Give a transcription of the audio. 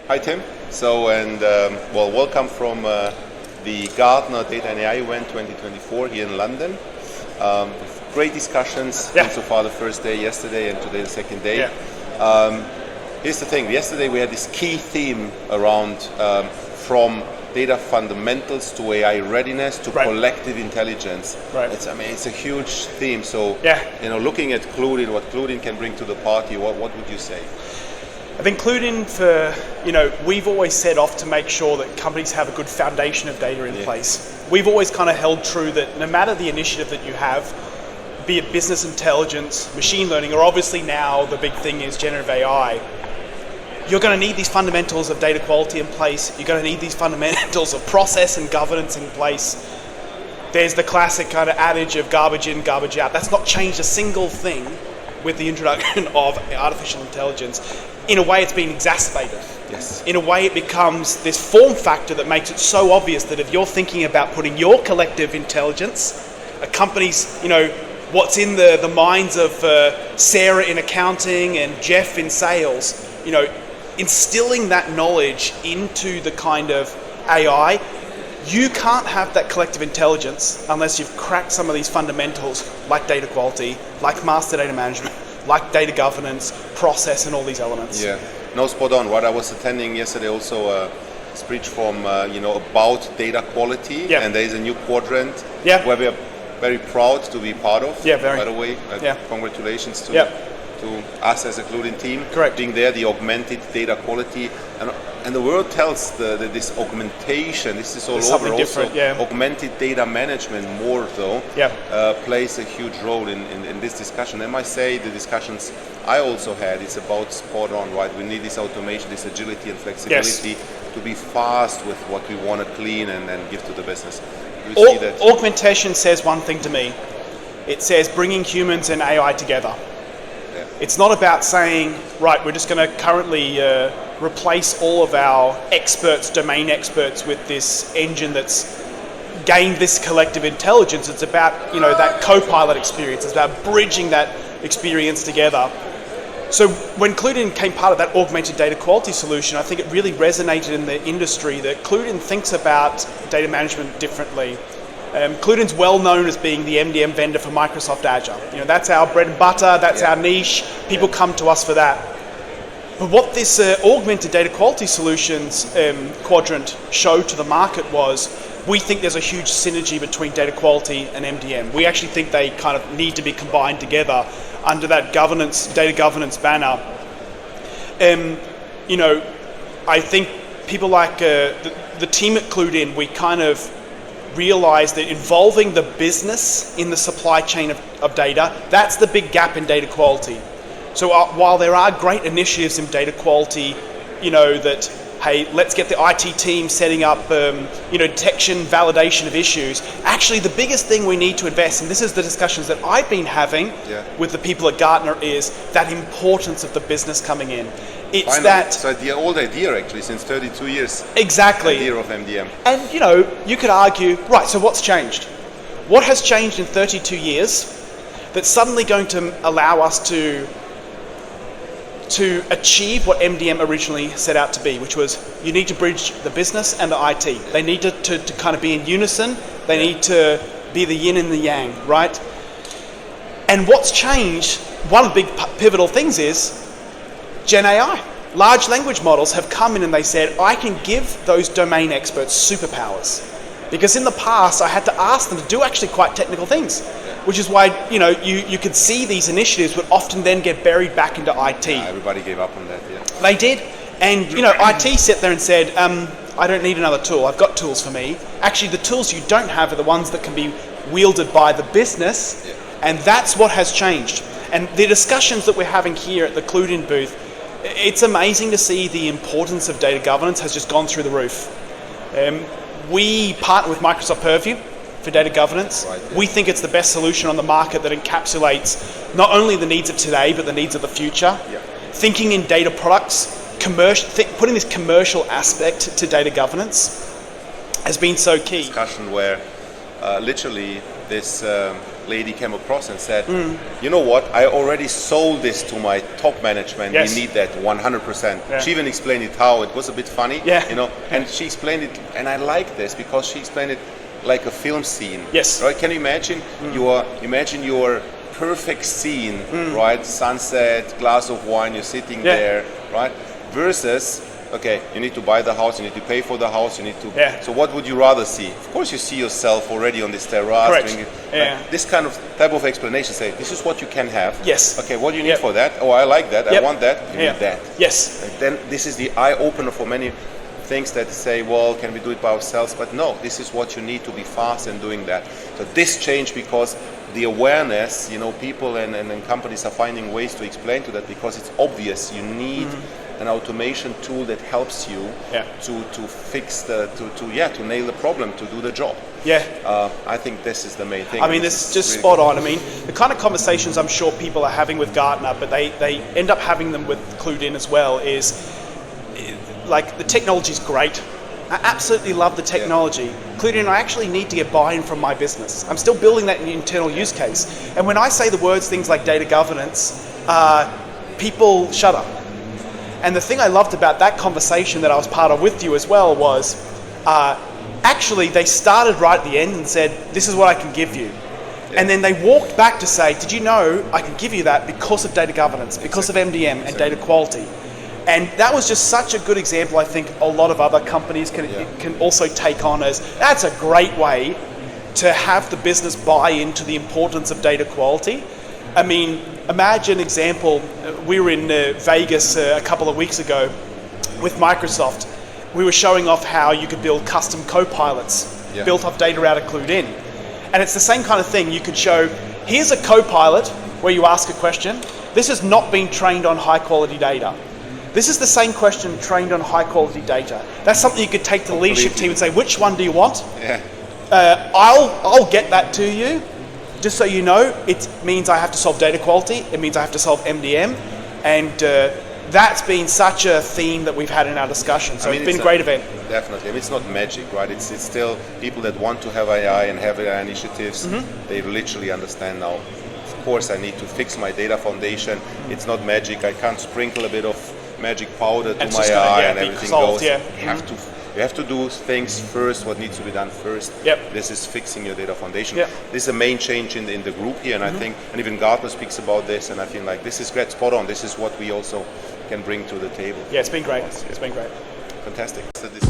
Hi Tim. Welcome from the Gartner Data and AI event 2024 here in London. Great discussions so far, the first day yesterday and today the second day. Here's the thing, yesterday we had this key theme around from data fundamentals to AI readiness to collective intelligence. It's a huge theme. So looking at CluedIn, what CluedIn can bring to the party, what would you say? I think CluedIn we've always set off to make sure that companies have a good foundation of data in place. We've always kind of held true that no matter the initiative that you have, be it business intelligence, machine learning, or obviously now the big thing is generative AI, you're going to need these fundamentals of data quality in place. You're going to need these fundamentals of process and governance in place. There's the classic kind of adage of garbage in, garbage out. That's not changed a single thing with the introduction of artificial intelligence. In a way, it's been exacerbated. Yes. In a way, it becomes this form factor that makes it so obvious that if you're thinking about putting your collective intelligence, a company's, what's in the minds of Sarah in accounting and Jeff in sales, instilling that knowledge into the kind of AI, you can't have that collective intelligence unless you've cracked some of these fundamentals like data quality, like master data management, like data governance, process, and all these elements. Yeah, no, spot on. Right, I was attending yesterday also a speech from about data quality, and there is a new quadrant where we are very proud to be part of. Yeah, very. By the way, congratulations to us as a CluedIn team. Correct. Being there, the augmented data quality, and the world tells this augmentation. This is all There's over. Also, augmented data management more though plays a huge role in this discussion. I must say the discussions I also had, it's about spot on, right? We need this automation, this agility and flexibility to be fast with what we want to clean and give to the business. You see that? Augmentation says one thing to me. It says bringing humans and AI together. Yeah. It's not about saying, right, we're just going to currently replace all of our experts, domain experts, with this engine that's gained this collective intelligence. It's about, that co-pilot experience. It's about bridging that experience together. So when CluedIn became part of that augmented data quality solution, I think it really resonated in the industry that CluedIn thinks about data management differently. CluedIn's well known as being the MDM vendor for Microsoft Azure. That's our bread and butter, that's our niche. People come to us for that. But what this augmented data quality solutions quadrant showed to the market was, we think there's a huge synergy between data quality and MDM. We actually think they kind of need to be combined together under that data governance banner. I think people like the team at CluedIn, we kind of realized that involving the business in the supply chain of data, that's the big gap in data quality. So while there are great initiatives in data quality, that, hey, let's get the IT team setting up, detection, validation of issues. Actually, the biggest thing we need to invest, and this is the discussions that I've been having with the people at Gartner, is that importance of the business coming in. It's So the old idea, actually, since 32 years. Exactly. The idea of MDM. And, you could argue, right, so what's changed? What has changed in 32 years that's suddenly going to allow us to achieve what MDM originally set out to be, which was you need to bridge the business and the IT. They need to kind of be in unison. They need to be the yin and the yang, right? And what's changed, one of the big pivotal things is GenAI. Large language models have come in and they said, I can give those domain experts superpowers. Because in the past, I had to ask them to do actually quite technical things, which is why, you could see these initiatives would often then get buried back into IT. Yeah, everybody gave up on that, They did. And, IT sat there and said, I don't need another tool. I've got tools for me. Actually, the tools you don't have are the ones that can be wielded by the business. And that's what has changed. And the discussions that we're having here at the CluedIn booth, it's amazing to see the importance of data governance has just gone through the roof. We partner with Microsoft Purview for data governance. We think it's the best solution on the market that encapsulates not only the needs of today, but the needs of the future. Thinking in data products, putting this commercial aspect to data governance has been so key. Discussion where literally this lady came across and said, you know what, I already sold this to my top management. Yes. We need that 100%. Yeah. She even explained it how. It was a bit funny, Yeah. you know, and she explained it, and I like this because she explained it like a film scene. Yes. Right? Can you imagine your perfect scene, right? Sunset, glass of wine, you're sitting there, right? Versus, okay, you need to buy the house, you need to pay for the house, you need to. Yeah. So what would you rather see? Of course, you see yourself already on this terrace. Correct. Doing it, Yeah. right? This kind of type of explanation, say, this is what you can have. Yes. Okay, what do you need Yep. for that? Oh, I like that. I Yep. want that. You Yeah. need that. Yes. And then this is the eye opener for many things that say, well, can we do it by ourselves? But no, this is what you need to be fast in doing that. So this changed because the awareness, you know, people and companies are finding ways to explain to that because it's obvious. You need an automation tool that helps you to fix to nail the problem, to do the job. Yeah. I think this is the main thing. I mean, this is just spot on. I mean, the kind of conversations I'm sure people are having with Gartner, but they end up having them with CluedIn as well, is like the technology is great. I absolutely love the technology. CluedIn, I actually need to get buy-in from my business. I'm still building that internal use case. And when I say the words, things like data governance, people shut up. And the thing I loved about that conversation that I was part of with you as well was, actually they started right at the end and said, this is what I can give you. And then they walked back to say, did you know I can give you that because of data governance, because of MDM and data quality. And that was just such a good example. I think a lot of other companies can also take on as, that's a great way to have the business buy into the importance of data quality. I mean, imagine example, we were in Vegas a couple of weeks ago with Microsoft. We were showing off how you could build custom co-pilots built off data out of CluedIn. And it's the same kind of thing. You could show, here's a co-pilot where you ask a question. This has not been trained on high quality data. This is the same question trained on high quality data. That's something you could take to the leadership team and say, which one do you want? Yeah. I'll get that to you. Just so you know, it means I have to solve data quality. It means I have to solve MDM. And that's been such a theme that we've had in our discussion. So it's been a great event. Definitely. I mean, it's not magic, right? It's still people that want to have AI and have AI initiatives. They literally understand now. Of course, I need to fix my data foundation. It's not magic. I can't sprinkle a bit of magic powder to my AI and everything goes. Yeah. You have to do things first, what needs to be done first. Yep. This is fixing your data foundation. Yep. This is a main change in the group here, and I think, and even Gartner speaks about this, and I feel like this is great, spot on. This is what we also can bring to the table. Yeah, it's been great. It's been great. Fantastic. So this